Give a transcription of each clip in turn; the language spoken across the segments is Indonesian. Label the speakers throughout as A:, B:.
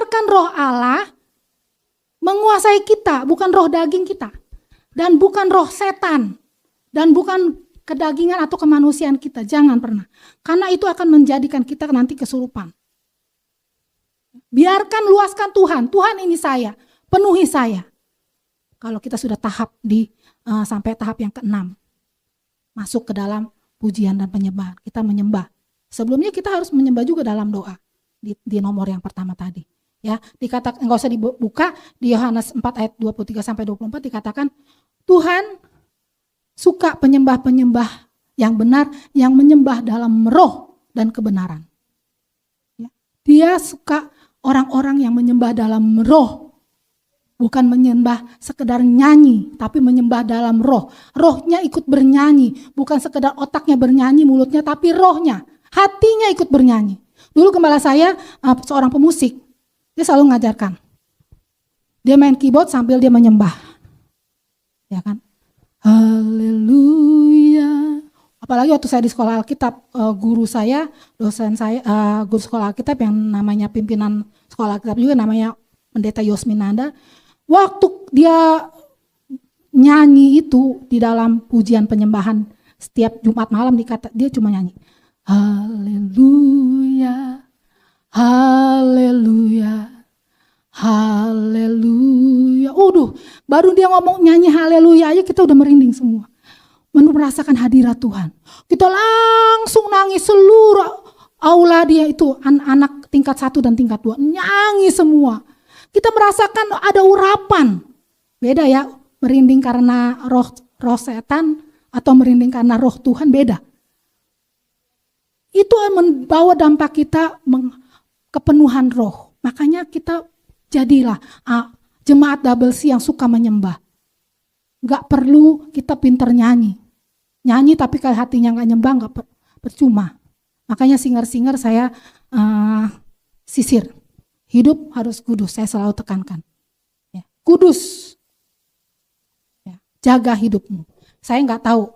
A: Biarkan roh Allah menguasai kita, bukan roh daging kita. Dan bukan roh setan. Dan bukan kedagingan atau kemanusiaan kita. Jangan pernah. Karena itu akan menjadikan kita nanti kesurupan. Biarkan luaskan Tuhan. Tuhan ini saya. Penuhi saya. Kalau kita sudah sampai tahap yang ke-6. Masuk ke dalam pujian dan penyembahan. Kita menyembah. Sebelumnya kita harus menyembah juga dalam doa. Di nomor yang pertama tadi. Ya, dikatakan enggak usah dibuka di Yohanes 4 ayat 23 sampai 24 dikatakan Tuhan suka penyembah-penyembah yang benar yang menyembah dalam roh dan kebenaran. Ya, dia suka orang-orang yang menyembah dalam roh. Bukan menyembah sekedar nyanyi, tapi menyembah dalam roh. Rohnya ikut bernyanyi, bukan sekedar otaknya bernyanyi mulutnya, tapi rohnya, hatinya ikut bernyanyi. Dulu gembala saya seorang pemusik. Dia selalu mengajarkan. Dia main keyboard sambil dia menyembah. Ya kan? Haleluya. Apalagi waktu saya di sekolah Alkitab, guru saya, dosen saya, guru sekolah Alkitab yang namanya pimpinan sekolah Alkitab juga namanya Pendeta Yosminanda. Waktu dia nyanyi itu di dalam pujian penyembahan setiap Jumat malam dia cuma nyanyi. Haleluya. Haleluya, haleluya. Baru dia ngomong nyanyi haleluya aja kita udah merinding semua. Merasakan hadirat Tuhan. Kita langsung nangis seluruh aula dia itu, anak tingkat 1 dan tingkat 2. Nyanyi semua. Kita merasakan ada urapan. Beda ya, merinding karena roh setan atau merinding karena roh Tuhan beda. Itu membawa dampak kita kepenuhan roh. Makanya kita jadilah jemaat double C yang suka menyembah. Gak perlu kita pinter nyanyi. Nyanyi tapi kalau hatinya gak nyembah gak percuma. Makanya singer-singer saya sisir. Hidup harus kudus, saya selalu tekankan. Ya, kudus. Ya, jaga hidupmu. Saya gak tahu,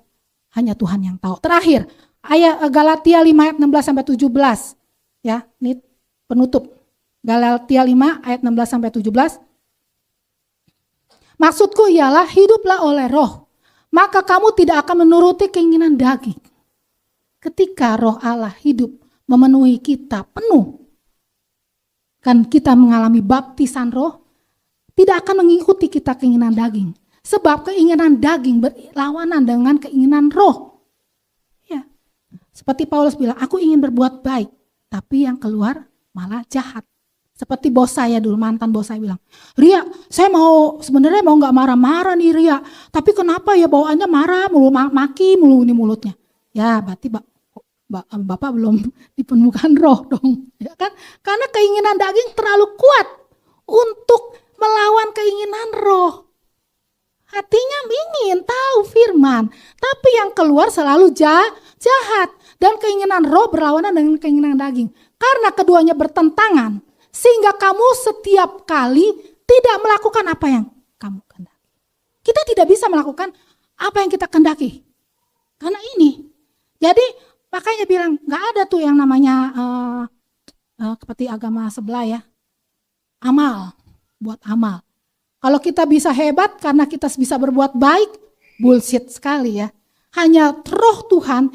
A: hanya Tuhan yang tahu. Terakhir, ayat Galatia 5 ayat 16 sampai 17. Ya, ini penutup. Galatia 5 ayat 16 sampai 17. Maksudku ialah hiduplah oleh roh, maka kamu tidak akan menuruti keinginan daging. Ketika roh Allah hidup memenuhi kita penuh, kan kita mengalami baptisan roh, tidak akan mengikuti kita keinginan daging. Sebab keinginan daging berlawanan dengan keinginan roh. Ya. Seperti Paulus bilang, aku ingin berbuat baik, tapi yang keluar malah jahat. Seperti bos saya dulu, mantan bos saya bilang, Ria, saya sebenarnya mau nggak marah-marah nih Ria, tapi kenapa ya bawaannya marah, mulu maki mulu ini mulutnya. Ya berarti Bapak belum dipenuhkan roh dong, ya kan? Karena keinginan daging terlalu kuat untuk melawan keinginan roh. Hatinya ingin tahu firman, tapi yang keluar selalu jahat. Dan keinginan roh berlawanan dengan keinginan daging. Karena keduanya bertentangan, sehingga kamu setiap kali tidak melakukan apa yang kamu kehendaki. Kita tidak bisa melakukan apa yang kita kehendaki. Karena ini. Jadi makanya bilang gak ada tuh yang namanya seperti agama sebelah ya. Amal, buat amal. Kalau kita bisa hebat karena kita bisa berbuat baik, bullshit sekali ya. Hanya roh Tuhan